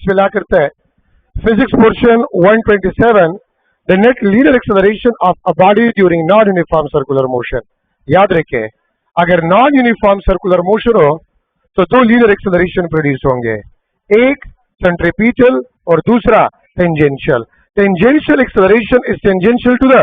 मिला करता है। Physics portion 127, the net linear acceleration of a body during non uniform circular motion. याद रखें, अगर नॉन यूनिफॉर्म सर्कुलर मोशन हो तो दो लीनियर एक्सेलरेशन प्रोड्यूस होंगे, एक सेंट्रीपिटल और दूसरा tangential. Tangential acceleration is tangential to the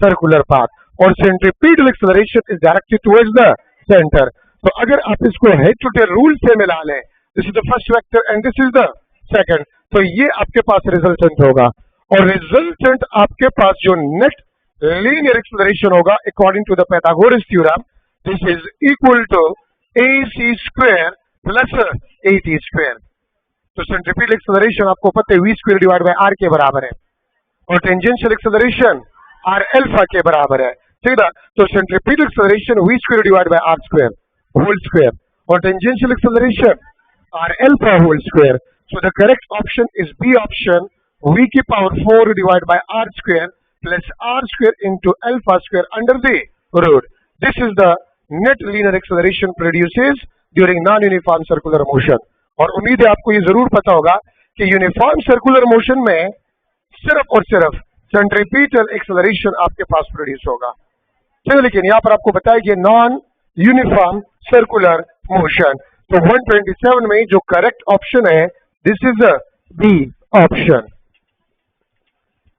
circular path और centripetal acceleration is directed towards the centre. तो अगर आप इसको हेड टू टेल रूल से मिला लें, this is the first vector and this is the second, तो ये आपके पास रिजल्टेंट होगा। और रिजल्टेंट आपके पास जो नेट लीनियर एक्सेलरेशन होगा according to the Pythagoras theorem, this is equal to AC square plus AT square. तो सेंट्रीपिटल एक्सेलरेशन आपको पता है V square divide by R के बराबर है और टेंजेंशियल एक्सेलरेशन R अल्फा के बराबर है, ठीक है। तो centripetal acceleration V square divide by R square whole square और tangential acceleration R alpha whole square. So the correct option is B option, V की power 4 divide by R square plus R square into alpha square under the root. This is the net linear acceleration produces during non uniform circular motion. और उम्मीद है आपको ये जरूर पता होगा कि यूनिफॉर्म सर्कुलर मोशन में सिर्फ और सिर्फ सेंट्रीपिटल एक्सेलरेशन आपके पास प्रोड्यूस होगा, ठीक है। लेकिन यहाँ पर आपको बताया कि नॉन यूनिफॉर्म सर्कुलर मोशन, तो 127 में जो करेक्ट ऑप्शन है this is B option.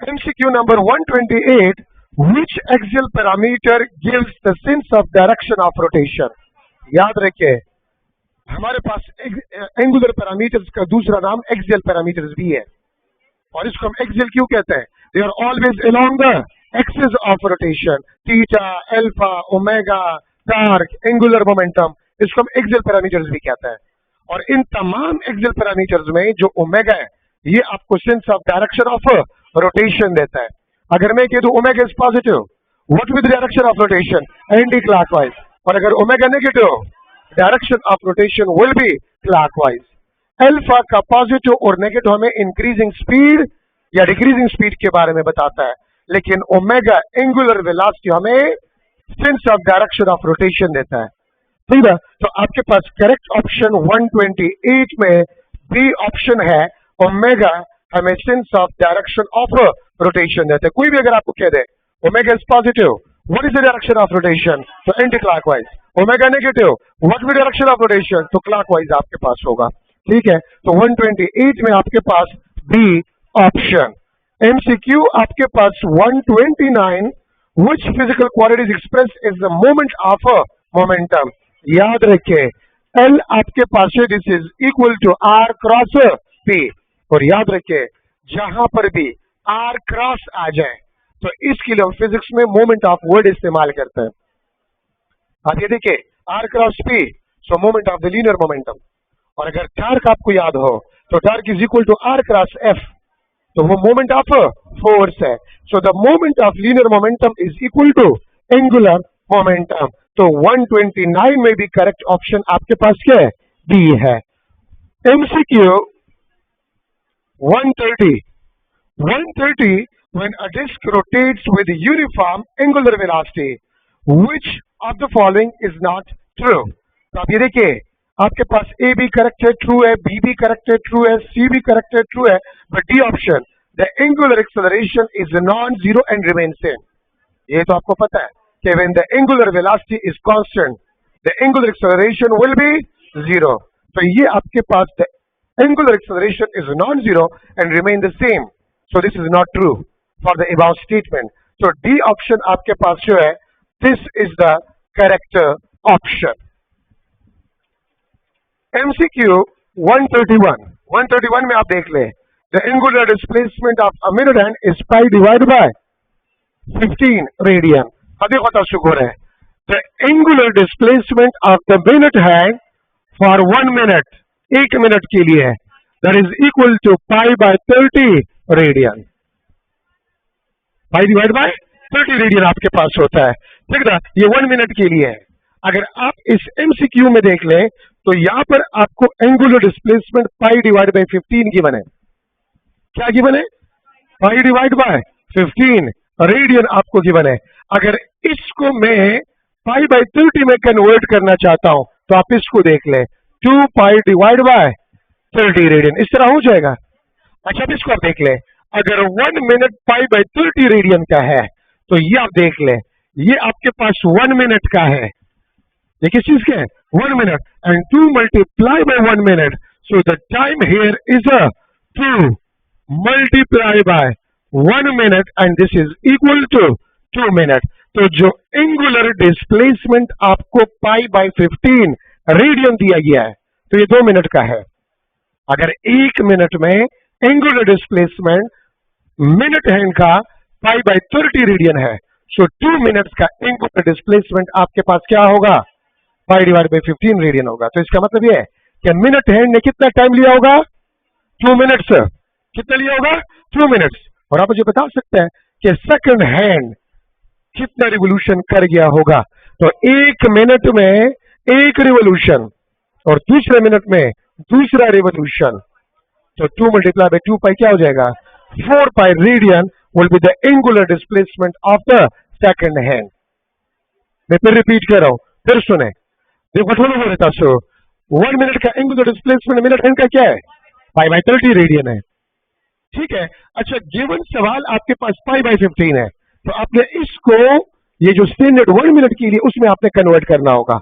MCQ number 128, which axial parameter gives the sense of direction of rotation। याद रखिए, हमारे पास एंगुलर पैरामीटर्स का दूसरा नाम एक्सियल पैरामीटर्स भी है और इसको हम एक्सियल क्यों कहते हैं? They are always along the axis of rotation, theta, alpha, omega, torque, angular momentum, इसको हम एक्सियल पैरामीटर्स भी कहते हैं। और इन तमाम एक्सियल पैरामीटर्स में जो ओमेगा है ये आपको sense of direction of rotation देता है। अगर मैं कह दूं omega is positive, what with direction of rotation? Anti clockwise. और अगर omega negative, direction of rotation will be clockwise. Alpha का पॉजिटिव और नेगेटिव हमें इंक्रीजिंग स्पीड या डिक्रीजिंग स्पीड के बारे में बताता है, लेकिन ओमेगा एंगुलर वेलोसिटी हमें sense of direction of rotation देता है, ठीक है। तो आपके पास करेक्ट ऑप्शन 128 में बी ऑप्शन है, ओमेगा हमें sense of direction of rotation देता है। कोई भी अगर आपको कह दे omega is positive, what is the direction of rotation? तो anti clockwise. Omega negative, what with direction of rotation? तो क्लॉकवाइज आपके पास होगा, ठीक है। तो 128 में आपके पास बी ऑप्शन। MCQ आपके पास 129, which physical quantity is expressed as the moment of a momentum। याद रखें, L आपके पास है, this is equal to R cross P। और याद रखें, जहां पर भी R क्रॉस आ जाए तो इसके लिए हम फिजिक्स में मोमेंट ऑफ वर्ड इस्तेमाल करते हैं। अब ये देखिए R cross P, so moment of the linear momentum. और अगर टॉर्क आपको याद हो तो torque is equal to R cross F, तो वो मोमेंट ऑफ फोर्स है। So the moment of linear momentum is equal to angular momentum. तो 129 में भी करेक्ट ऑप्शन आपके पास क्या है? बी है। MCQ 130, when a disk rotates with uniform angular velocity, which of the following is not true? तो आप ये देखिए, आपके पास ए भी करेक्ट है, ट्रू है, बी भी करेक्ट है, ट्रू है, सी भी करेक्ट है, ट्रू है, but D option, the angular acceleration is non zero and remain same. ये तो आपको पता है कि when the angular velocity is constant, the angular acceleration will be zero। तो ये आपके पास the angular acceleration is non-zero and remain the same। So this is not true for the above statement। So D option आपके पास जो है, this is the correct option। MCQ 131 में आप देख ले, the angular displacement of a minute hand is pi divided by 15 radian। देखो शुक्र है, the angular displacement of the minute hand for 1 minute, 1 minute के लिए है, that is equal to pi by 30 radian। pi divided by 30 radian आपके पास होता है, ठीक है। ये 1 मिनट के लिए है। अगर आप इस MCQ में देख लें तो यहां पर आपको angular displacement pi divide by 15 given है। क्या गिवन है? पाई डिवाइड बाय 15 रेडियन आपको गिवन है। अगर इसको मैं पाई बाय 30 में कन्वर्ट करना चाहता हूं तो आप इसको देख लें, 2 पाई डिवाइड बाय 30 रेडियन, इस तरह हो जाएगा। अच्छा अब इसको आप देख ले, अगर 1 मिनट पाई बाई 30 रेडियन का है तो ये आप देख ले, ये आपके पास 1 मिनट का है, ये किस चीज का है 1 minute, and 2 multiply by 1 minute, so the time here is a 2 multiply by 1 minute and this is equal to 2 minute. तो जो एंगुलर डिस्प्लेसमेंट आपको पाई बाय 15 रेडियन दिया गया है तो ये 2 मिनट का है। अगर 1 मिनट में एंगुलर डिस्प्लेसमेंट मिनट हैंड का पाई बाय 30 रेडियन है, सो 2 मिनट्स का एंगुलर डिस्प्लेसमेंट आपके पास क्या होगा, पाई डिवाइड बाय 15 रेडियन होगा। तो इसका मतलब ये है कि मिनट हैंड ने कितना टाइम लिया होगा, 2 मिनट्स। कितना लिया होगा, 2 मिनट्स। और आप मुझे बता सकते हैं कि सेकंड हैंड कितना रिवोल्यूशन कर गया होगा। तो 1 मिनट में 1 रिवोल्यूशन और दूसरे मिनट में दूसरा रिवोल्यूशन, तो 2 मल्टीप्लाई बाय 2 पाई क्या हो जाएगा, 4 pi radian will be the angular displacement of the second hand. मैं फिर रिपीट कर रहा हूं, फिर सुने, देखो थोड़ा हो रहता सो 1 मिनट का एंगुलर डिस्प्लेसमेंट मिनट हैंड का क्या है, पाई बाय 30 रेडियन है, ठीक है। अच्छा गिवन सवाल आपके पास पाई बाय 15 है, तो आपने इसको ये जो स्टैंडर्ड 1 मिनट के लिए उसमें आपने कन्वर्ट करना होगा।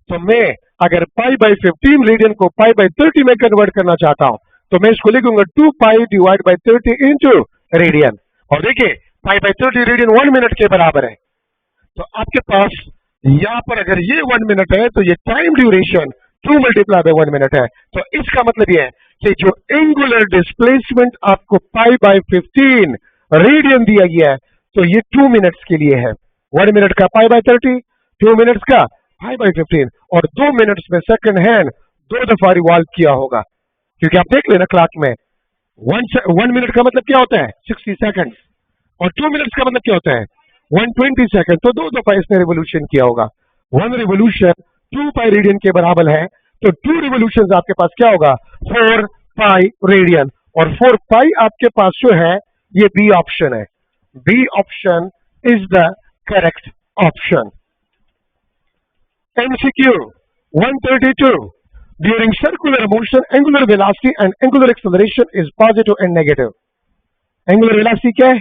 तो मैं अगर पाई बाय 15 रेडियन को पाई बाय 30 में कन्वर्ट करना चाहता हूं तो मैं इसको लिखूंगा 2 pi divide by 30 into radian, और देखिए पाई बाय 30 रेडियन 1 मिनट के बराबर है। तो आपके पास यहां पर अगर ये 1 मिनट है तो ये time duration 2 multiply by 1 minute है। तो इसका मतलब ये है कि जो एंगुलर डिस्प्लेसमेंट आपको पाई बाय 15 रेडियन दिया गया है तो ये 2 मिनट्स के लिए है। 1 मिनट का पाई बाय 30, 2 मिनट्स का पाई बाय 15, और 2 मिनट्स में सेकंड हैंड 2 दफा रिवॉल्व किया होगा, क्योंकि आप देख लेना क्लॉक में 1 मिनट का मतलब क्या होता है 60 सेकंड, और 2 मिनट्स का मतलब क्या होता है 120 सेकंड। तो 2 दफा इसने रिवोल्यूशन किया होगा। 1 रिवोल्यूशन 2 पाई रेडियन के बराबर है, तो 2 रिवोल्यूशन आपके पास क्या होगा 4 पाई रेडियन, और 4 पाई आपके पास जो है ये बी ऑप्शन है। B option is the correct option. MCQ 132, during circular motion angular velocity and angular acceleration is positive and negative। angular velocity क्या है,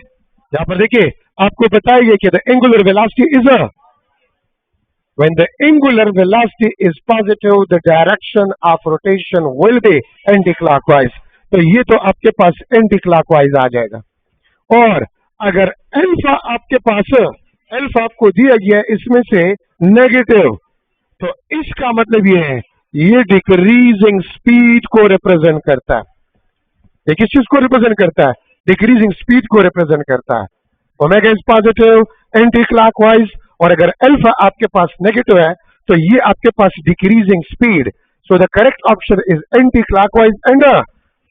यहां पर देखिए आपको बताइए कि the angular velocity is a, when the angular velocity is positive the direction of rotation will be anti-clockwise। तो ये तो आपके पास anti-clockwise आ जाएगा। और अगर अल्फा आपके पास, अल्फा आपको दिया गया है इसमें से नेगेटिव, तो इसका मतलब ये है ये डिक्रीजिंग स्पीड को रिप्रेजेंट करता है। ये किस चीज को रिप्रेजेंट करता है, डिक्रीजिंग स्पीड को रिप्रेजेंट करता है। Omega is positive anti clockwise, और अगर अल्फा आपके पास नेगेटिव है तो ये आपके पास decreasing speed. So the correct option is anti clockwise and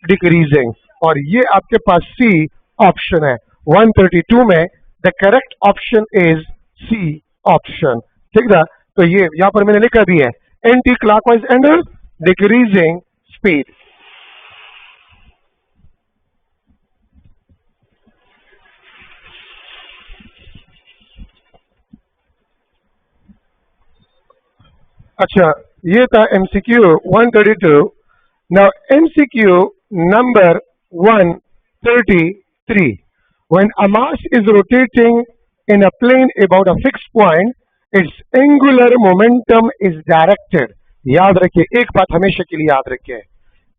decreasing, और ये आपके पास सी ऑप्शन है। 132 में the correct option is C option, ठीक है। तो ये यहां पर मैंने लिखा भी है anti clockwise and decreasing speed. अच्छा ये था MCQ 132। Now MCQ number 133, when a mass is rotating in a plane about a fixed point its angular momentum is directed। याद रखिए एक बात हमेशा के लिए याद रखिए,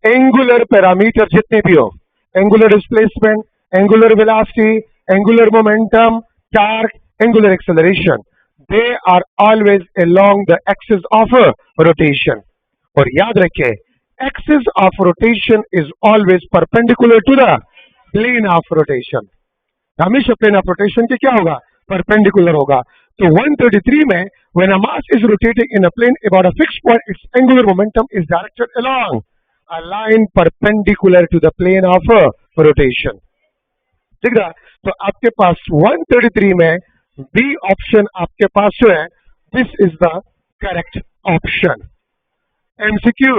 एंगुलर पैरामीटर जितने भी हो, angular displacement, angular velocity, angular momentum, torque, angular acceleration, they are always along the axis of rotation। और याद रखिए axis of rotation is always perpendicular to the plane of rotation। हमेशा plane of rotation के क्या होगा, perpendicular होगा। तो 133 में when a mass is rotating in a plane about a fixed point its angular momentum is directed along a line perpendicular to the plane of rotation, ठीक है। तो आपके पास 133 में बी ऑप्शन आपके पास जो है this is the correct option. MCQ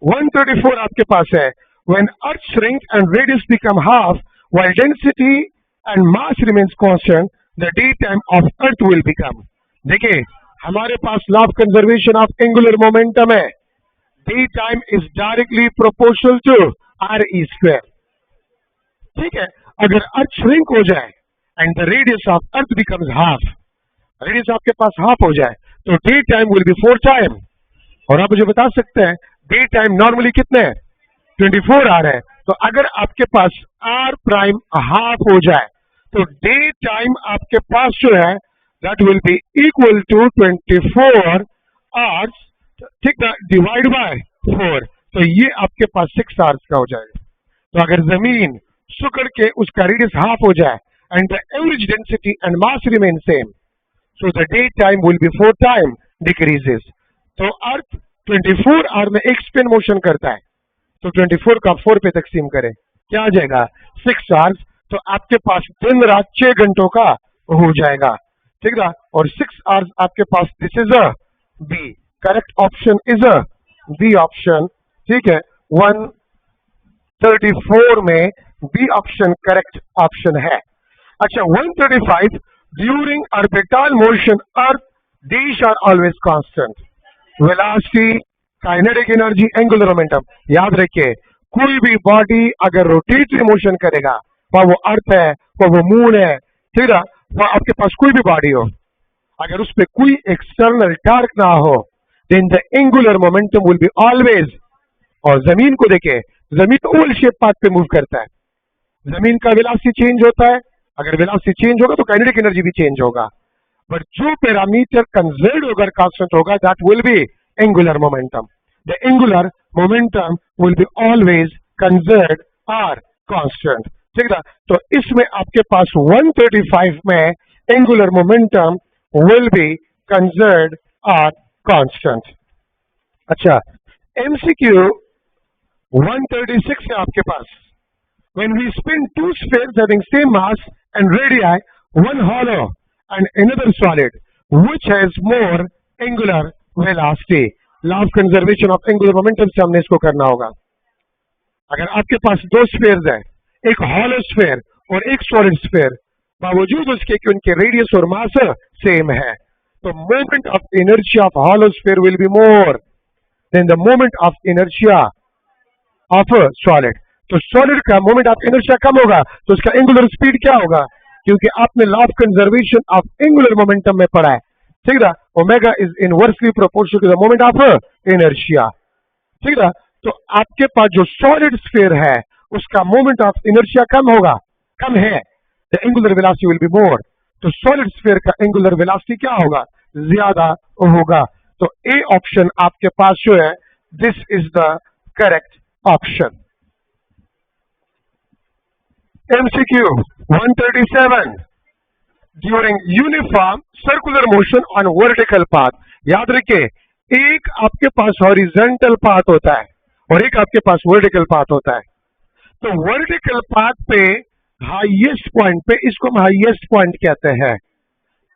134 आपके पास है when earth shrink and radius become half while density and mass remains constant the d time of earth will become। देखिए हमारे पास law of conservation of angular momentum है, d time is directly proportional to r e square. ठीक है, अगर earth shrink हो जाए and the radius of earth becomes half, radius आपके पास हाफ हो जाए तो day time will be 4 time. और आप मुझे बता सकते हैं डे टाइम नॉर्मली कितने हैं? 24 आवर है। तो अगर आपके पास आर प्राइम हाफ हो जाए तो डे टाइम आपके पास जो है that will be equal to 24 hours, ठीक है, डिवाइड बाय 4, तो ये आपके पास 6 आवर्स का हो जाएगा। तो अगर जमीन सिकुड़ के उसका रेडियस हाफ हो जाए and the average density and mass remain same, so the day time will be 4 time decreases। तो अर्थ 24 आवर में एक स्पिन मोशन करता है, तो 24 का 4 पे तकसीम करें, क्या आ जाएगा? 6 आवर्स। तो आपके पास दिन रात 6 घंटों का हो जाएगा, ठीक है। और 6 आवर्स आपके पास, this is a B, correct option is a B option, ठीक है। 134 में बी ऑप्शन करेक्ट ऑप्शन है। अच्छा, 135, during orbital motion earth dash are always constant, velocity, kinetic energy, angular momentum. याद रखिए कोई भी बॉडी अगर रोटेटरी मोशन करेगा, वह वो अर्थ है, वह वो मून है, ठीक है, वह आपके पास कोई भी बॉडी हो, अगर उस पर कोई एक्सटर्नल टार्क ना हो then the angular momentum will be always. और जमीन को देखे, जमीन ओवल शेप पाथ पे मूव करता है, जमीन का वेलोसिटी चेंज होता है, अगर वेलोसिटी चेंज होगा तो काइनेटिक एनर्जी भी चेंज होगा, बट जो पैरामीटर कंजर्व होकर कांस्टेंट होगा that will be angular momentum. The angular momentum will be always conserve or constant, ठीक है। तो इसमें आपके पास 135 में angular momentum will be conserve or constant. अच्छा, एमसीक्यू 136 है आपके पास, when we spin two spheres having same mass and radii, one hollow and another solid, which has more angular velocity? Law of conservation of angular momentum से हमने इसको करना होगा। अगर आपके पास दो स्फेयर्स है, एक हॉलो स्फेयर और एक सॉलिड स्फेयर, बावजूद उसके कि उनके रेडियस और मास सेम है, तो moment of inertia of hollow sphere will be more than the moment of inertia of solid. तो सॉलिड का मोमेंट ऑफ इनर्शिया कम होगा तो उसका एंगुलर स्पीड क्या होगा? क्योंकि आपने law of conservation of angular momentum में पढ़ा है, ठीक है, omega is inversely proportional to the moment of inertia, ठीक है। तो आपके पास जो सॉलिड स्फीयर है उसका मोमेंट ऑफ इनर्शिया कम होगा, कम है, the angular velocity will be मोर। तो सॉलिड स्फीयर का एंगुलर वेलोसिटी क्या होगा? ज्यादा होगा। तो ए ऑप्शन आपके पास जो है this is the correct option. MCQ 137, during uniform circular motion on vertical path. याद रखिए एक आपके पास हॉरिजॉन्टल पाथ होता है और एक आपके पास वर्टिकल पाथ होता है। तो वर्टिकल पाथ पे हाईएस्ट पॉइंट पे, इसको हम हाईएस्ट पॉइंट कहते हैं,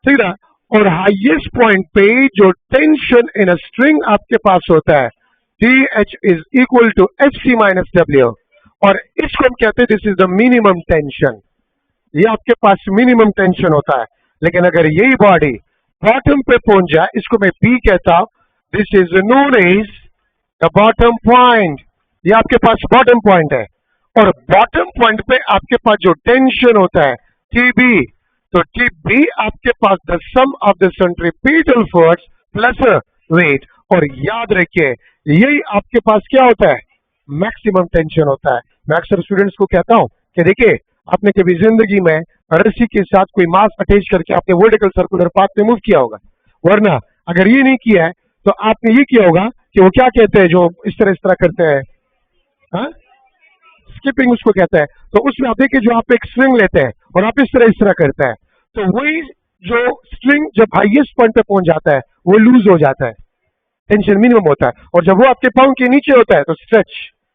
ठीक है, और हाईएस्ट पॉइंट पे जो टेंशन इन अ स्ट्रिंग आपके पास होता है TH is equal to HC minus W, और इसको हम कहते हैं this is the minimum tension. ये आपके पास मिनिमम टेंशन होता है। लेकिन अगर यही बॉडी बॉटम पे पहुंच जाए, इसको मैं P कहता हूं, this is known as the bottom point. ये आपके पास बॉटम पॉइंट है और बॉटम पॉइंट पे आपके पास जो टेंशन होता है TB, तो TB आपके पास the sum of the centripetal force plus weight. और याद रखिए यही आपके पास क्या होता है? मैक्सिमम टेंशन होता है। मैं अक्सर स्टूडेंट्स को कहता हूं कि देखिए आपने कभी जिंदगी में रस्सी के साथ कोई मास अटैच करके आपने वर्टिकल सर्कुलर पाथ पे मूव किया होगा, वरना अगर ये नहीं किया है तो आपने ये किया होगा कि वो क्या कहते हैं जो इस तरह करते हैं, स्किपिंग उसको कहते हैं। तो उसमें आप देखिए जो आप एक स्ट्रिंग लेते हैं और आप इस तरह करते हैं, तो वही जो स्ट्रिंग जब हाईएस्ट पॉइंट पे पहुंच जाता है वो लूज हो जाता है, टेंशन मिनिमम होता है, और जब वो आपके पांव के नीचे होता है तो stretch,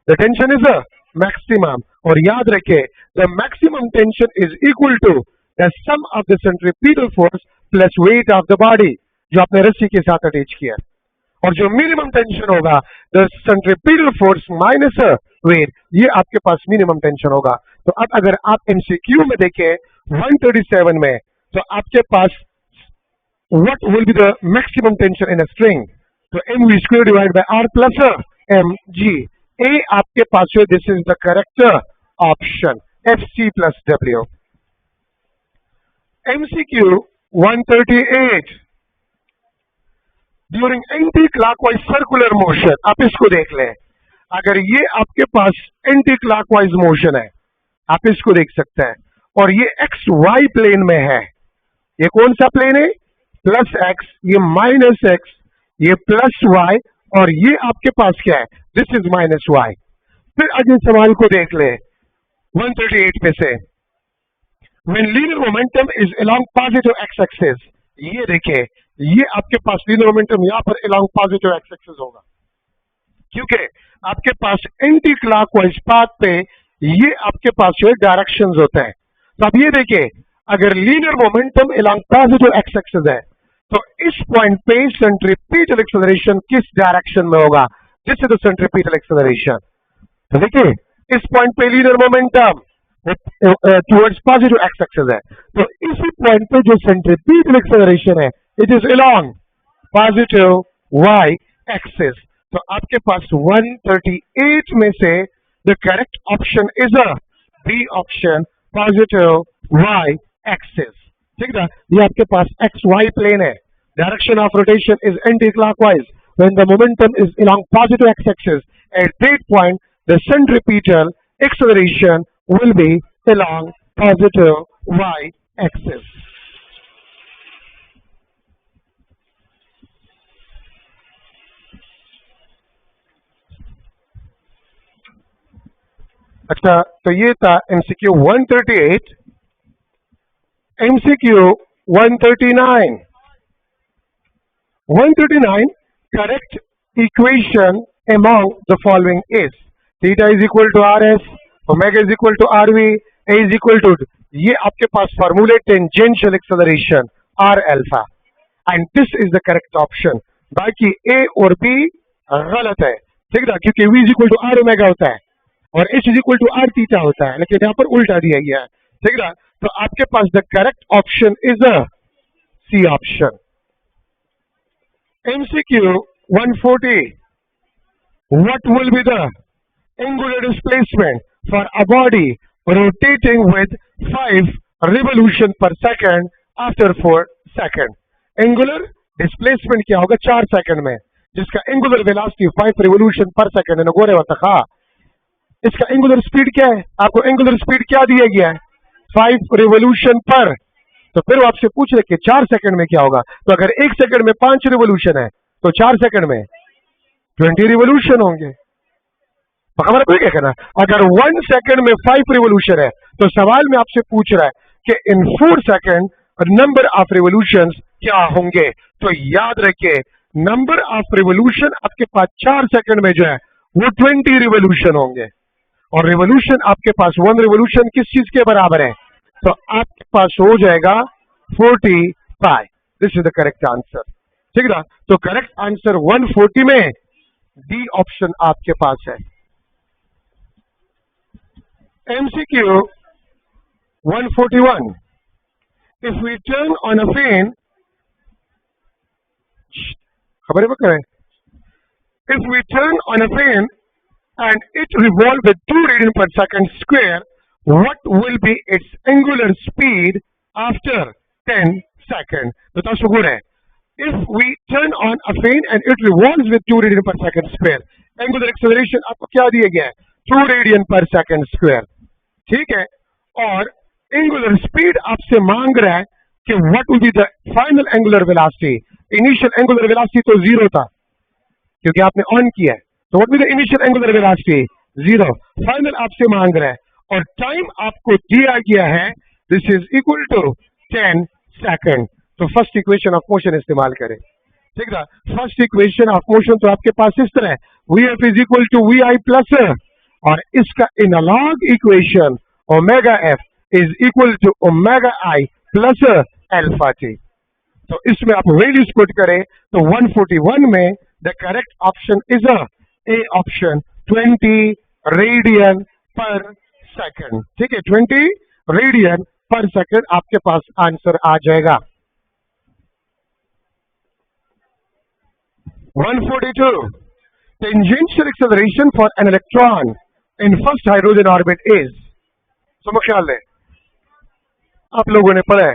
the tension is a maximum. और याद रखे the maximum tension is equal to the sum of the centripetal force plus weight of the body जो आपने रस्सी के साथ अटैच किया, और जो मिनिमम टेंशन होगा the centripetal force minus weight, ये आपके पास मिनिमम टेंशन होगा। तो अब अगर आप एमसीक्यू में देखें 137 में, तो आपके पास what will be the maximum tension in a string? तो mv square divide by r plus mg। A आपके पास है, this is the correct option. fc plus w. MCQ 138, during anti clockwise circular motion, आप इसको देख लें। अगर ये आपके पास एंटी क्लॉकवाइज मोशन है, आप इसको देख सकते हैं, और ये एक्स वाई प्लेन में है। ये कौन सा प्लेन है? प्लस एक्स, ये माइनस एक्स, ये प्लस वाई, और ये आपके पास क्या है? This is minus Y. फिर अगले सवाल को देख ले 138 में से, when linear momentum is along positive X axis, ये देखिए, ये आपके पास लीनियर मोमेंटम यहां पर अलोंग पॉजिटिव एक्स एक्सिस होगा, क्योंकि आपके पास एंटी क्लॉकवाइज पाथ पे ये आपके पास जो है डायरेक्शंस होते हैं। तो अब ये देखिए, अगर linear momentum along positive X axis है, तो इस पॉइंट पे सेंट्रीपिटल एक्सेलरेशन किस डायरेक्शन में होगा? This is the centripetal acceleration. तो देखिए, इस पॉइंट पे linear momentum towards positive X axis है, तो इसी पॉइंट पे जो सेंट्रीपिटल एक्सेलरेशन है, it is along positive Y axis. तो आपके पास 138 में से the correct option is a B option, positive Y axis. ठीक है, ये आपके पास एक्स वाई प्लेन है, direction of rotation is anti clockwise, when the momentum is along positive X axis, at that point the centripetal acceleration will be along positive y axis. अच्छा, तो ये था MCQ 138। MCQ 139, 139, correct equation among the following is theta is equal to rs, omega is equal to rv, a is equal to, ये आपके पास फॉर्मूले tangential acceleration r alpha, and this is the correct option. बाकी a और b गलत है, ठीक है, क्योंकि v is equal to r omega होता है और h is equal to r theta होता है, लेकिन यहाँ पर उल्टा दिया गया है। ठीक है, तो आपके पास the correct option is a C option. MCQ 140, what will be the angular displacement for a body rotating with 5 revolution per second after 4 seconds? Angular displacement क्या होगा 4 सेकंड में, जिसका angular velocity 5 revolution per second है। गोरे वतखा, इसका angular speed क्या है? आपको angular speed क्या दिया गया है? 5 revolution पर। तो फिर वो आपसे पूछ रहे कि 4 सेकंड में क्या होगा। तो अगर 1 सेकंड में 5 रिवोल्यूशन है, तो 4 सेकंड में 20 रिवोल्यूशन होंगे। तो खबर कोई क्या करना, अगर 1 सेकंड में 5 रिवोल्यूशन है, तो सवाल में आपसे पूछ रहा है कि इन 4 सेकंड नंबर ऑफ रिवोल्यूशंस क्या होंगे। तो याद रखिए, नंबर ऑफ रिवोल्यूशन आपके पास 4 सेकंड में जो है वो 20 रिवोल्यूशन होंगे, और रिवोल्यूशन आपके पास 1 रिवोल्यूशन किस चीज के बराबर है? तो आपके पास हो जाएगा 45। This is the correct answer. ठीक है, तो करेक्ट आंसर 140 में डी ऑप्शन आपके पास है। MCQ 141, if we turn on a fan, खबर है करें, if we turn on a fan and it revolves with 2 radian per second square, what will be its angular speed after 10 seconds? बताओ शुक्र है, if we turn on a fan and it revolves with 2 radian per second square, angular acceleration आपको क्या दिया गया है? 2 radian per second square। ठीक है, और एंगुलर स्पीड आपसे मांग रहा है कि what will be the final angular velocity. Initial angular velocity तो 0 था क्योंकि आपने ऑन किया है, तो what will the initial angular velocity? 0। Final आपसे मांग रहा है और टाइम आपको दिया गया है, this is equal to 10 second. तो फर्स्ट इक्वेशन ऑफ मोशन इस्तेमाल करें। ठीक है, फर्स्ट इक्वेशन ऑफ मोशन तो आपके पास इस तरह है, Vf is equal to V I plus, और इसका analogue equation omega F is equal to omega I plus alpha T. तो इसमें आप वैल्यूज पुट करें तो 141 में the correct option is A option 20 radian पर सेकंड। ठीक है, 20 रेडियन पर सेकंड आपके पास आंसर आ जाएगा। 142, tangential acceleration for an electron in first hydrogen orbit is, सुनो ख्याल है, आप लोगों ने पढ़ा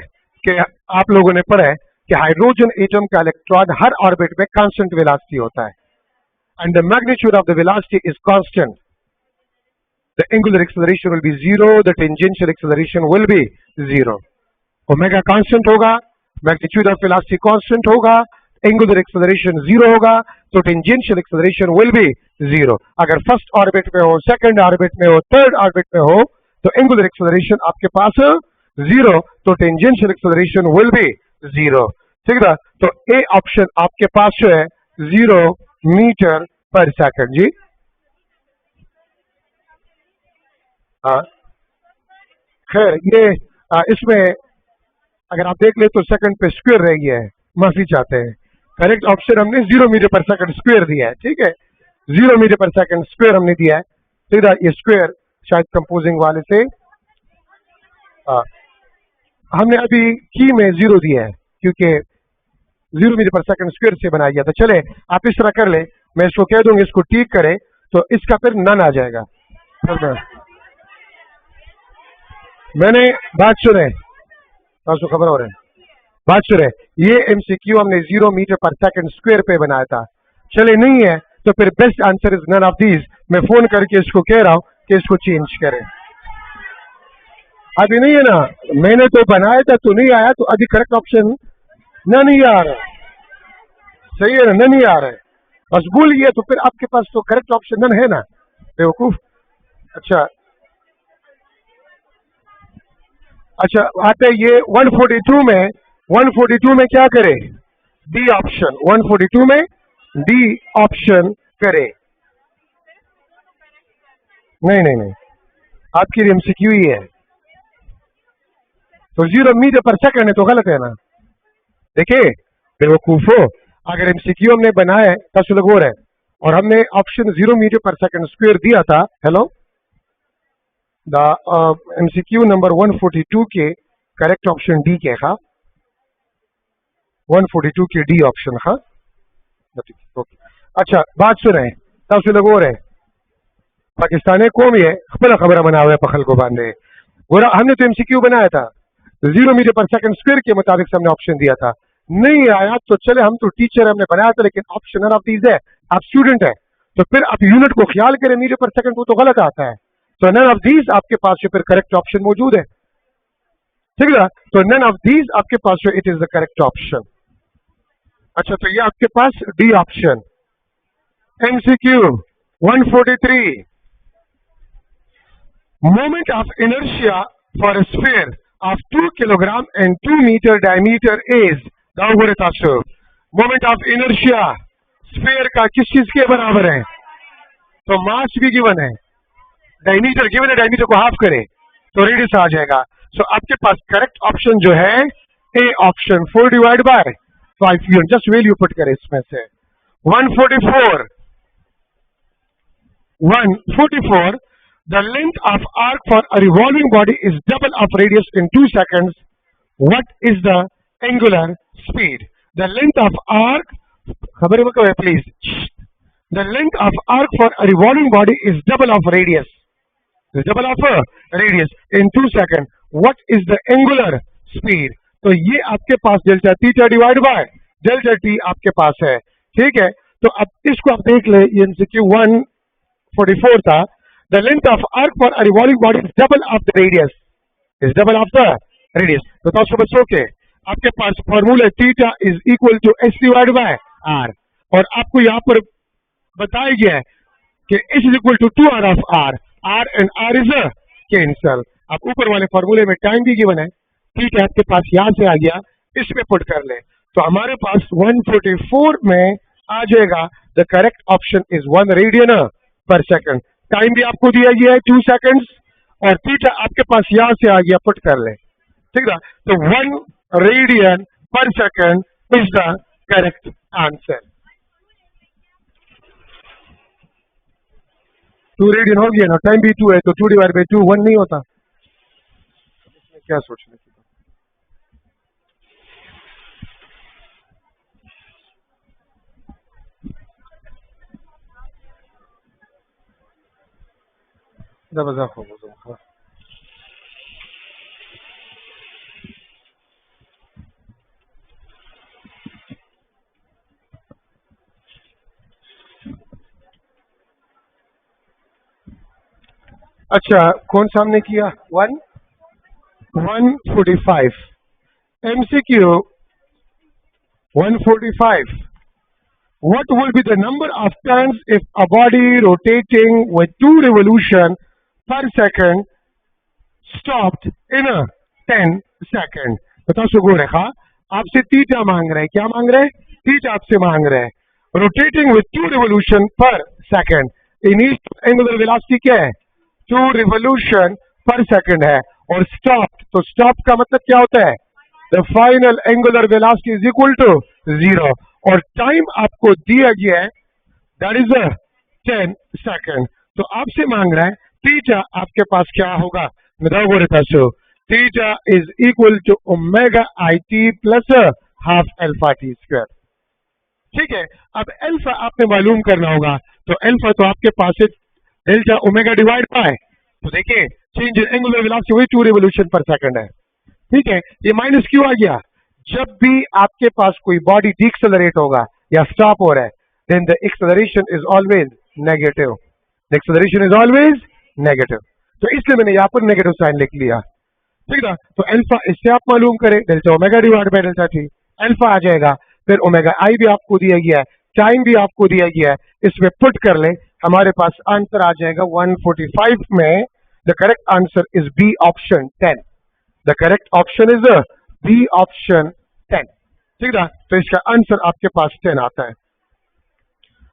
है कि हाइड्रोजन एटम का इलेक्ट्रॉन हर ऑर्बिट में कांस्टेंट वेलोसिटी होता है, and the magnitude of the velocity is constant. The angular acceleration will be zero, the tangential acceleration will be zero. Omega constant होगा, मैग्नीट्यूड ऑफ वेलोसिटी कांस्टेंट होगा, angular acceleration zero होगा, तो tangential acceleration will be zero. अगर first orbit में हो, second orbit में हो, third orbit में हो, तो एंगुलर एक्सेलरेशन आपके पास जीरो, तो tangential acceleration will be zero. ठीक है, तो ए ऑप्शन आपके पास जो है 0 मीटर पर सेकंड. जी हाँ, खैर ये इसमें अगर आप देख ले तो सेकंड पे स्क्वायर रह गया है, माफी चाहते हैं. करेक्ट ऑप्शन हमने 0 मीटर पर सेकंड स्क्वायर दिया है. ठीक है, 0 मीटर पर सेकंड स्क्वायर हमने दिया है. सीधा ये स्क्वायर शायद कंपोजिंग वाले से हमने अभी की में 0 दिया है, क्योंकि 0 मीटर पर सेकंड स्क्वायर से बनाया गया था. चले आप इस तरह कर ले, मैं इसको कह दूंगा इसको ठीक करे, तो इसका फिर नन आ जाएगा. मैंने बात सुने, आपको खबर हो रहा है, बात सुने, ये एमसीक्यू हमने 0 मीटर पर सेकंड स्क्वायर पे बनाया था. चले नहीं है तो फिर best answer is none of these. मैं फोन करके इसको कह रहा हूं कि इसको चेंज करें. अभी नहीं है ना, मैंने तो बनाया था तो नहीं आया, तो अभी करेक्ट ऑप्शन न नहीं आ रहा. सही है ना, न नहीं आ रहा है, बस भूल गया, तो फिर आपके पास तो करेक्ट ऑप्शन नन है ना, बेवकूफ. अच्छा आते ये 142 में क्या करे, डी ऑप्शन. 142 में डी ऑप्शन करे. नहीं, आपकी एमसीक्यू ही है, तो 0 मीटर पर सेकंड है तो गलत है ना. देखिए बेवकूफो, अगर एमसीक्यू हमने बनाया है तब लोग हो रहे हैं, और हमने ऑप्शन 0 मीटर पर सेकंड स्क्वायर दिया था. हेलो, द एमसीक्यू नंबर 142 के करेक्ट ऑप्शन डी के था. 142 के डी ऑप्शन था. ओके, अच्छा बात सुने, तब से लोग हो रहे हैं, पाकिस्तानी कौम है खबर खबर बना हुआ है पखल को बांधे. गोरा हमने तो एमसीक्यू बनाया था 0 मीटर पर सेकंड स्क्वायर के मुताबिक हमने ऑप्शन दिया था, नहीं आया तो चले हम तो टीचर हमने बनाया था, लेकिन ऑप्शन ऑफ दीज है, आप स्टूडेंट है, तो फिर आप यूनिट को ख्याल करें, मीटर पर सेकंड वो तो गलत आता है. तो नन ऑफ दीज आपके पास जो फिर करेक्ट ऑप्शन मौजूद है. ठीक है, तो नन ऑफ दीज आपके पास जो it is the correct option. अच्छा, तो ये आपके पास D option. MCQ 143, moment of inertia for a sphere of 2 kilogram and 2 meter diameter is, moment of inertia sphere का किस चीज के बराबर है, तो मास भी गिवन है, डायमीटर गिवन है, डायमीटर को हाफ करे तो रेडियस आ जाएगा. सो आपके पास करेक्ट ऑप्शन जो है A option 4 divide by 5. Just value put करे इसमें से 144. The length of arc for a revolving body is double of radius in 2 seconds. What is the angular speed? The length of arc, please. The length of arc for a revolving body is double of radius. Double of radius in 2 seconds. What is the angular speed? तो ये आपके पास delta theta divide by delta T आपके पास है. ठीक है, तो अब इसको आप देख ले, ये एमसीक्यू 144 था. The length of arc for a revolving body is double of the radius. Is double of the radius. तो दोस्तों बच्चों के आपके पास formula theta is equal to S divide by R, और आपको यहाँ पर बताया गया है कि S is equal to 2r of R. R and R is a cancel. आप ऊपर वाले फॉर्मूले में टाइम भी गिवन है, ठीक है, आपके पास यहाँ से आ गया, इसमें पुट कर ले, तो हमारे पास 144 में आ जाएगा. The correct option is 1 radian पर सेकंड. टाइम भी आपको दिया गया है 2 सेकंड्स, और थीटा आपके पास यहां से आ गया, पुट कर ले. ठीक है, तो 1 रेडियन पर second is the correct answer. 2 radian हो गया ना, टाइम भी 2 है, तो 2 डिवाइड बाई 2 1 नहीं होता. इसमें क्या सोचने की बात. अच्छा, कौन सा हमने किया? 145. MCQ 145. What will be the number of turns if a body rotating with 2 revolution per second stopped in a 10 second? बताओ सुगो रेखा, आपसे थीटा मांग रहे हैं. क्या मांग रहे हैं? थीटा आपसे मांग रहे हैं. Rotating with 2 revolution per second. Initial angular velocity क्या है? 2 रिवोल्यूशन पर सेकंड है. और स्टॉप, तो स्टॉप का मतलब क्या होता है? The final angular velocity is equal to 0. और टाइम आपको दिया गया है, दैट इज 10 सेकंड. तो आपसे मांग रहा है थीटा आपके पास क्या होगा? बताओ बोरेतासो. Theta is equal to omega I T plus half alpha T square. ठीक है. अब अल्फा आपने मालूम करना होगा. तो अल्फा तो आपके पास है डेल्टा ओमेगा डिवाइड बाय, तो देखिए चेंज इन एंगुलर वेलोसिटी वही 2 रिवोल्यूशन पर सेकंड है. ठीक है. ये माइनस क्यों आ गया? जब भी आपके पास कोई बॉडी डीएक्सेलरेट होगा या स्टॉप हो रहा है, then the acceleration is always negative. The acceleration is always negative. तो इसलिए मैंने यहाँ पर नेगेटिव साइन लिख लिया. ठीक है. तो अल्फा इससे आप मालूम करें, delta omega divide by delta T. Alpha आ जाएगा. फिर ओमेगा आई भी आपको दिया गया है, टाइम भी आपको दिया गया है. इसमें पुट कर ले, हमारे पास आंसर आ जाएगा 145 में. The correct answer is B option 10. The correct option is B option 10. ठीक है. तो इसका आंसर आपके पास 10 आता है.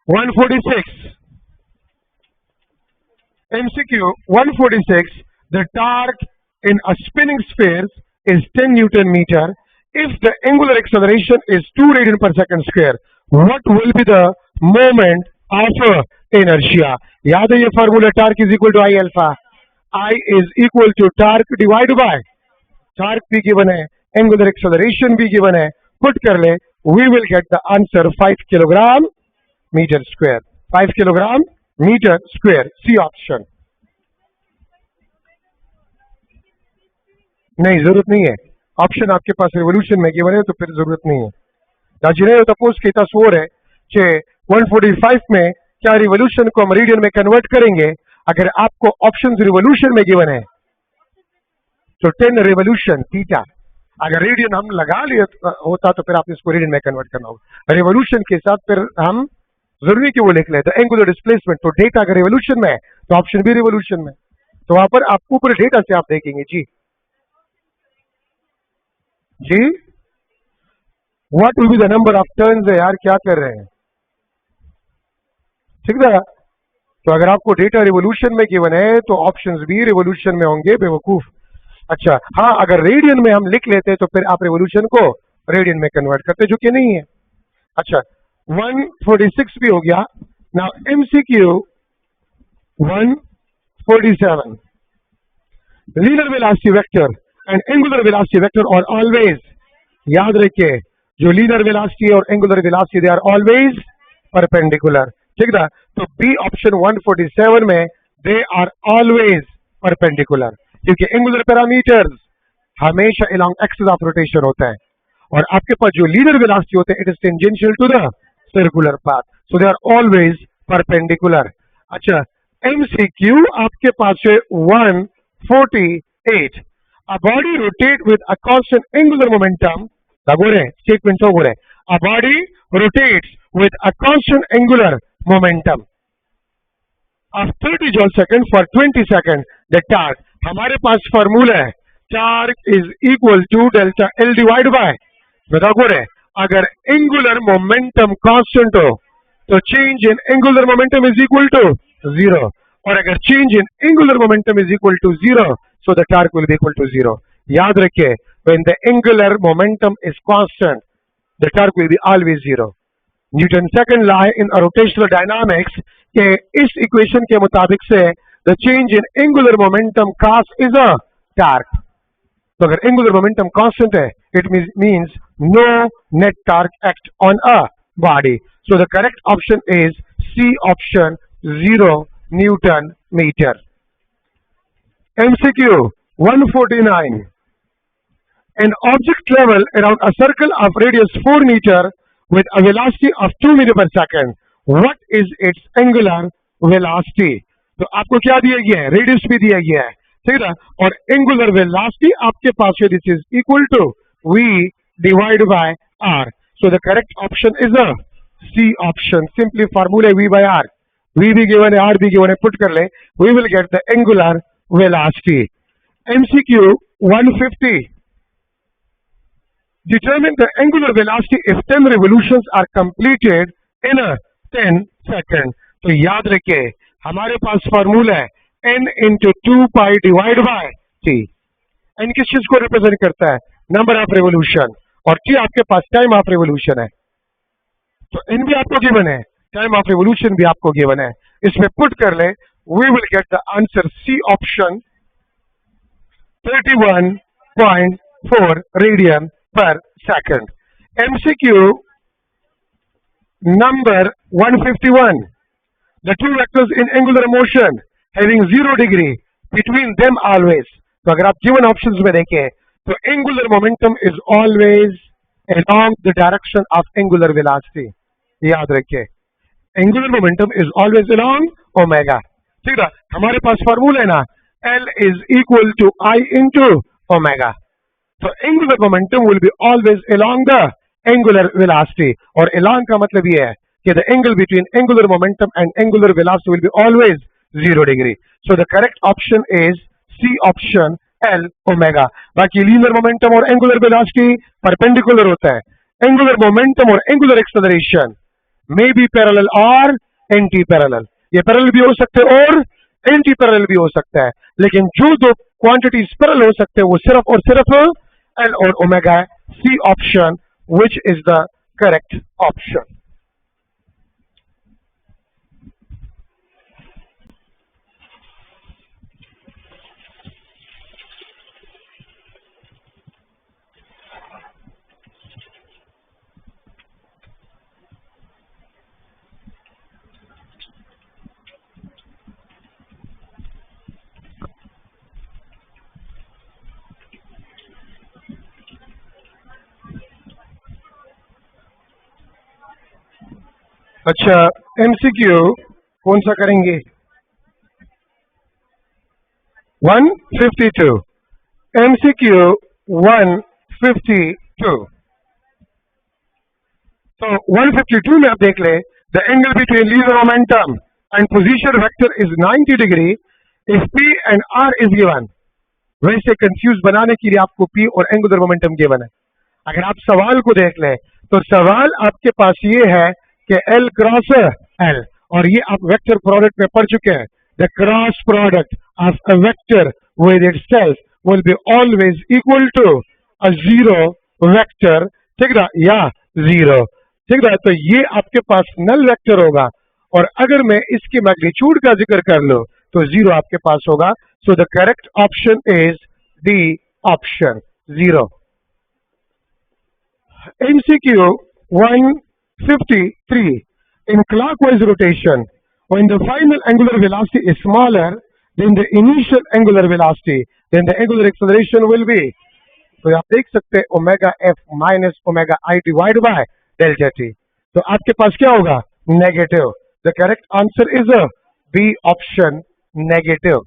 146. MCQ 146. The torque in a spinning sphere is 10 Newton meter. If the angular acceleration is 2 radian per second square, what will be the moment of inertia? याद है ये formula, torque is equal to I alpha. I is equal to torque divide by, torque भी given है, angular acceleration भी given है. Put कर ले, we will get the answer 5 kilogram metre square. 5 kilogram metre square. C option. नहीं, जरूरत नहीं है. ऑप्शन आपके पास रिवोल्यूशन में गिवन है, तो फिर जरूरत नहीं है. दाजिने तपोस की तस्वीर है कि 145 में क्या रिवोल्यूशन को हम रेडियन में कन्वर्ट करेंगे? अगर आपको ऑप्शन रिवोल्यूशन में गिवन है तो 10 रिवोल्यूशन थीटा. अगर रेडियन हम लगा लिया होता तो फिर आप इसको रेडियन में कन्वर्ट करना होगा. रिवोल्यूशन के साथ फिर हम जरूरी कि वो लिख लेते हैं एंगुलर डिस्प्लेसमेंट. तो डेटा अगर रिवोल्यूशन में है तो ऑप्शन भी रिवोल्यूशन में, तो वहां पर आपको पूरे डेटा से आप देखेंगे. जी जी. What will be the number of turns है यार, क्या कर रहे हैं? ठीक है. तो अगर आपको डेटा रिवोल्यूशन में गिवन है तो ऑप्शंस भी रिवोल्यूशन में होंगे, बेवकूफ. अच्छा हाँ, अगर रेडियन में हम लिख लेते तो फिर आप रिवोल्यूशन को रेडियन में कन्वर्ट करते, जो कि नहीं है. अच्छा 146 भी हो गया. Now MCQ 147. Linear velocity vector and angular velocity vector are always, याद रखिए जो लीनियर वेलोसिटी और angular velocity they are always perpendicular. ठीक है. तो बी ऑप्शन 147 में दे आर ऑलवेज परपेंडिकुलर, क्योंकि एंगुलर पैरामीटर्स हमेशा अलोंग एक्सिस ऑफ रोटेशन होता है, और आपके पास जो लीनियर वेलोसिटी होते हैं it is tangential to the circular path, so they are always perpendicular. अच्छा MCQ आपके पास है 148. A body rotate with a constant angular momentum. Statement over. A body rotates with a constant angular momentum of 30 joule second for 20 seconds. The torque, हमारे पास formula है, torque is equal to delta L divided by, बताओ गोरे, अगर angular momentum constant हो तो change in angular momentum is equal to 0, और अगर change in angular momentum is equal to 0, so the torque will be equal to 0. याद रखिए, when the angular momentum is constant, the torque will be always 0. Newton second law in rotational dynamics के इस equation के मुताबिक से the change in angular momentum cos is a torque. तो अगर angular momentum constant है, it means no net torque act on a body. So the correct option is C option, 0 Newton meter. MCQ 149. An object travel around a circle of radius 4 meter with a velocity of 2 meter per second. What is its angular velocity? तो आपको क्या दिया गया है, radius भी दिया गया है, ठीक है। और एंगुलर वेलोसिटी आपके पास है, this is equal to v divide by r। So the correct option is a C option. Simply formula v by r, v भी गिवन है, r भी गिवन है, पुट कर ले, we will get the angular velocity. MCQ 150, determine the angular velocity if 10 revolutions are completed in a 10 second। तो याद रखिए हमारे पास फॉर्मूला है n into 2 pi divide by t। n किस चीज को रिप्रेजेंट करता है, नंबर ऑफ रेवोल्यूशन, और t आपके पास टाइम ऑफ रेवोल्यूशन है। तो n भी आपको गिवन है, टाइम ऑफ रेवोल्यूशन भी आपको गिवन है, इसमें पुट कर ले, we will get the answer C option 31.4 radian per second। MCQ number 151, the two vectors in angular motion having 0 degree between them always। तो अगर आप given options में देखें तो angular momentum is always along the direction of angular velocity। याद रखिए angular momentum is always along omega, ठीक है। हमारे पास फॉर्मूला है ना, L is equal to I into omega। तो angular momentum will be always along the angular velocity, और along का मतलब ये है कि the angle between angular momentum and angular velocity will be always 0 degree. So the correct option is C option L omega. बाकी linear momentum और angular velocity perpendicular होता है, एंगुलर मोमेंटम और angular acceleration may be parallel और anti parallel. ये parallel भी हो सकते हैं और एंटी पैरेलल भी हो सकता है, लेकिन जो दो क्वांटिटीज पैरेलल हो सकते हैं वो सिर्फ और सिर्फ L और omega है। C option which is the correct option। अच्छा MCQ कौन सा करेंगे, 152। MCQ 152, तो 152 में आप देख ले, the angle between linear momentum and position vector is 90 degree if P and R is given. वैसे कंफ्यूज बनाने के लिए आपको P और एंगुलर मोमेंटम गिवन है। अगर आप सवाल को देख ले तो सवाल आपके पास ये है कि L क्रॉस L, और ये आप वेक्टर प्रोडक्ट में पढ़ चुके हैं, the cross product of a vector with itself will be always equal to a zero vector, ठीक है, या जीरो, ठीक है। तो ये आपके पास नल वेक्टर होगा, और अगर मैं इसके मैग्नीट्यूड का जिक्र कर लूं तो जीरो आपके पास होगा। सो the correct option is D option, zero. MCQ 153, in clockwise rotation, when the final angular velocity is smaller than the initial angular velocity, then the angular acceleration will be। तो आप देख सकते हैं omega F minus omega I divide by delta T. तो आपके पास क्या होगा, negative. The correct answer is B option, negative.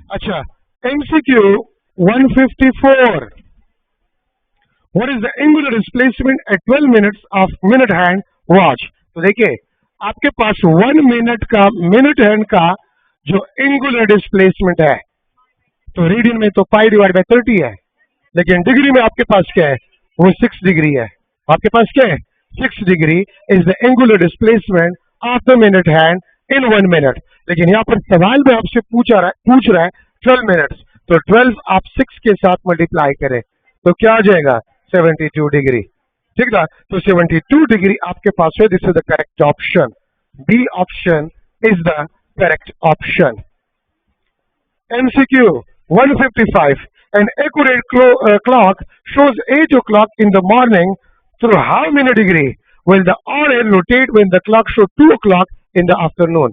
अच्छा MCQ 154, what is the angular displacement at 12 minutes of minute hand watch। तो देखिए आपके पास 1 मिनट का मिनट हैंड का जो एंगुलर डिस्प्लेसमेंट है, तो रेडियन में तो पाई डिवाइड बाय 30 है, लेकिन डिग्री में आपके पास क्या है, वो 6 डिग्री है। आपके पास क्या है, 6 degree is the angular displacement of the minute hand in 1 minute. लेकिन यहाँ पर सवाल में आपसे पूछ रहा है 12 मिनट्स, तो 12 आप 6 के साथ मल्टीप्लाई करें तो क्या आ जाएगा, 72 डिग्री, ठीक है। तो 72 डिग्री आपके पास है, this is the correct option, B option is the correct option. MCQ 155, an accurate clock shows 8 o'clock in the morning through how many degree will the hour rotate when the clock shows 2 o'clock in the afternoon।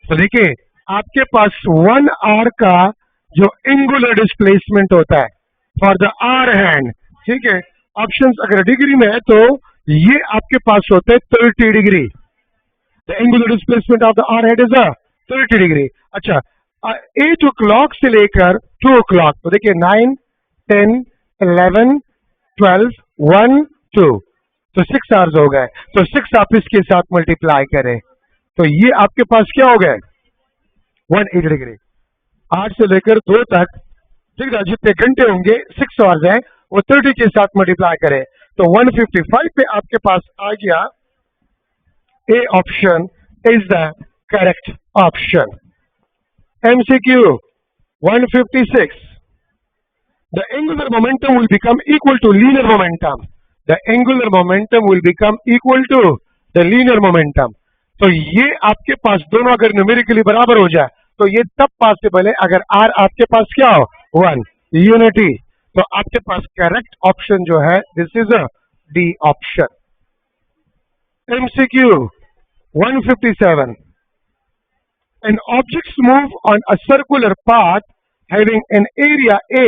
तो देखिए आपके पास 1 our का जो angular displacement होता है for the our hand, ठीक है। Options अगर डिग्री में है तो ये आपके पास होते हैं 30 degree. The angular displacement of the hour hand is 30 degree. अच्छा 8 o'clock से लेकर 2 o'clock, तो देखिए 9, 10, 11, 12, 1, 2, तो 6 आवर्स हो गए। तो 6 आप इसके साथ मल्टीप्लाई करें तो ये आपके पास क्या हो गए 180 डिग्री। 8 से लेकर 2 तक, ठीक है, जितने घंटे होंगे 6 आवर्स हैं, वो 30 के साथ मल्टीप्लाई करें तो 155 पे आपके पास आ गया। A option is the correct option. MCQ 156. The angular momentum will become equal to linear momentum. The angular momentum will become equal to the linear momentum. तो ये आपके पास दोनों अगर न्यूमेरिकली बराबर हो जाए तो ये तब पॉसिबल है अगर R आपके पास क्या हो 1 यूनिटी। तो आपके पास करेक्ट ऑप्शन जो है this is a D option. MCQ 157. An object's move on a circular path having an area A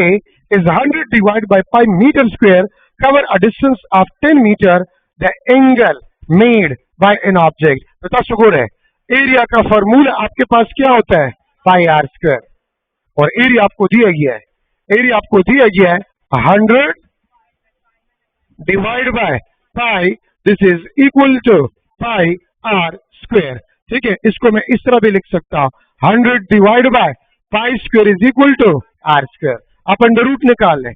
is 100 divided by pi meter square cover a distance of 10 meter. The angle made by an object. बता शुक्र है area का formula आपके पास क्या होता है पाई R square, और एरिया आपको दिया गया है, एरिया आपको दिया गया है 100 divide by pi, this is equal to pi R square. ठीक है, इसको मैं इस तरह भी लिख सकता हूं 100 divide by pi square is equal to R square. आप अंडर रूट निकाल लें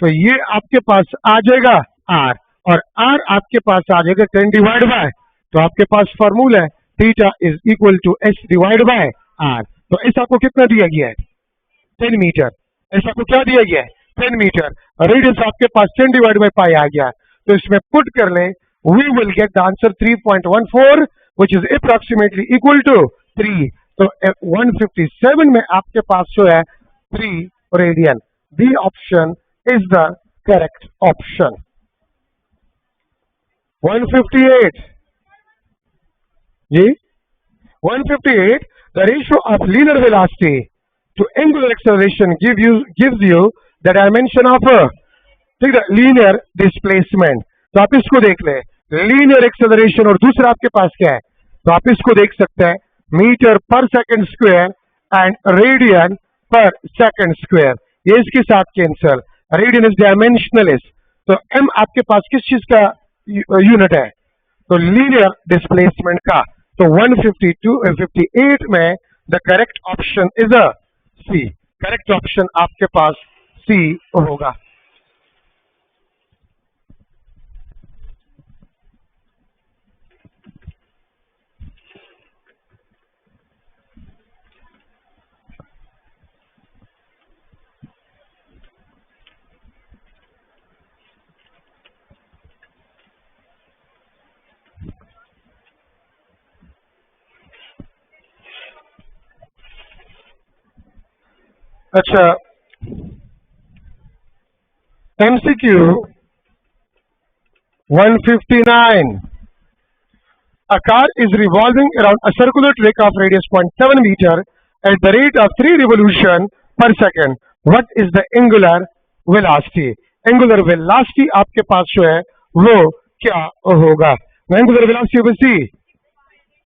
तो ये आपके पास आ जाएगा आर, और आर आपके पास आ जाएगा 10 डिवाइड बाय, तो आपके पास फॉर्मूला है theta is equal to S divide by R. तो एस आपको कितना दिया गया है 10 मीटर। एस आपको क्या दिया गया है 10 मीटर। रेडियस आपके पास 10 डिवाइड बाय पाई आ गया, तो इसमें पुट कर लें we will get the answer 3.14 which is approximately equal to 3. तो 157 में आपके पास जो है 3 radian. B option is the correct option. 158 जी 158, the ratio of linear velocity to angular acceleration gives you the dimension of ठीक है linear displacement। तो आप इसको देख ले लीनियर एक्सेलरेशन, और दूसरा आपके पास क्या है तो आप इसको देख सकते हैं मीटर पर सेकंड स्क्वायर एंड रेडियन पर सेकंड स्क्वायर। ये इसके साथ कैंसल, रेडियन इज डायमेंशनलिस्ट, तो एम आपके पास किस चीज का यूनिट है तो लीनियर डिस्प्लेसमेंट का। तो 158 में the correct option is a C. Correct option आपके पास सी होगा। अच्छा MCQ 159. A car is revolving around a circular track of radius 0.7 meter at the rate of 3 revolution per second. What is the angular velocity? Angular velocity आपके पास जो है वो क्या होगा? Angular velocity will see.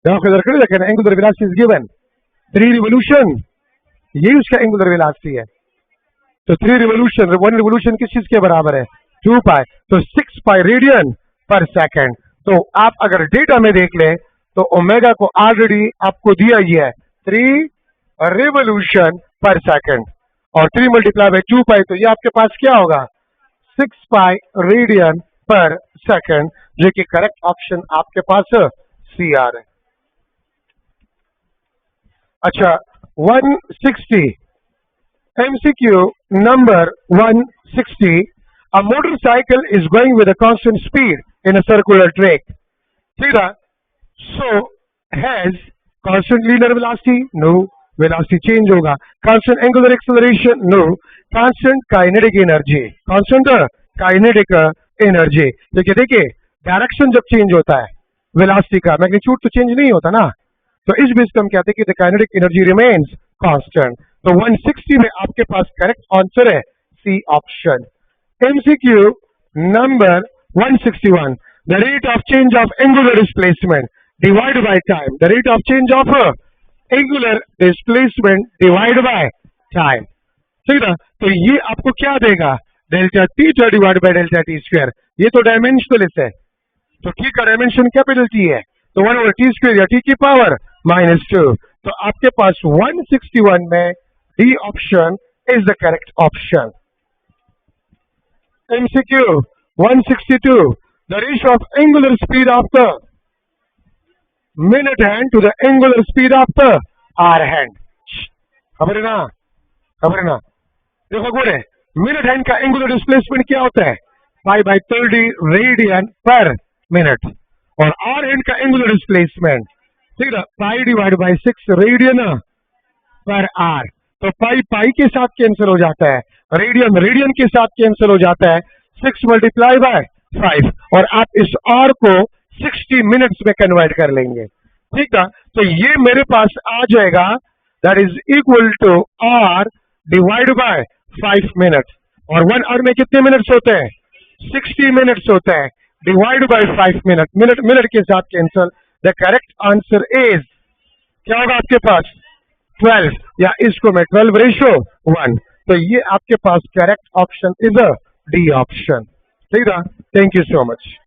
Angular velocity is given 3 revolution, ये उसका angular velocity है। तो 3 रिवोल्यूशन, 1 रिवोल्यूशन किस चीज के बराबर है 2 पाई, तो 6 पाई रेडियन पर सेकंड। तो आप अगर डेटा में देख लें तो ओमेगा को ऑलरेडी आपको दिया गया है 3 रिवोल्यूशन पर सेकंड, और 3 मल्टीप्लाई बाय 2 पाई, तो ये आपके पास क्या होगा 6 पाई रेडियन पर सेकंड, जो कि करेक्ट ऑप्शन आपके पास सी आ रहा है। अच्छा 160 MCQ number 160. A motorcycle is going with a constant speed in a circular track. ठीक है, so has constant linear velocity? No. Velocity change होगा. Constant angular acceleration? No. Constant kinetic energy. Constant kinetic energy. देखिए direction जब change होता है velocity का, magnitude तो change नहीं होता ना, तो इस बेस पे हम कहते हैं कि the kinetic energy remains constant. तो 160 में आपके पास करेक्ट आंसर है C option. MCQ number 161. The rate of change of angular displacement divide by time, the rate of change of angular displacement divide by time. ठीक है ना, तो ये आपको क्या देगा, delta T divide by delta T square. ये तो डायमेंशनल है, तो टी का डायमेंशन कैपिटल टी है, तो 1/t² या टी की पावर -2। तो आपके पास 161 में D option is the correct option. MCQ 162, the ratio of angular speed of the minute hand to the angular speed of the hour hand। खबर है ना, खबर है ना। देखो गोरे, मिनट हैंड का एंगुलर डिस्प्लेसमेंट क्या होता है, 5/30 रेडियन पर मिनट, और आर हैंड का एंगुलर डिस्प्लेसमेंट, ठीक है, पाई डिवाइड बाय 6 रेडियन पर आर। तो पाई पाई के साथ कैंसिल हो जाता है, रेडियन रेडियन के साथ कैंसिल हो जाता है, 6 मल्टीप्लाई बाय 5, और आप इस आर को 60 मिनट्स में कन्वर्ट कर लेंगे। ठीक है, तो ये मेरे पास आ जाएगा, that is equal to R divide by 5 minute, और 1 आवर में कितने मिनट्स होते हैं, 60 मिनट्स होते हैं, divide by 5 minute, minute minute के साथ cancel. The correct answer is क्या होगा आपके पास, 12, या इसको मैं 12:1। तो ये आपके पास correct option is a D option. ठीक है, थैंक यू सो मच।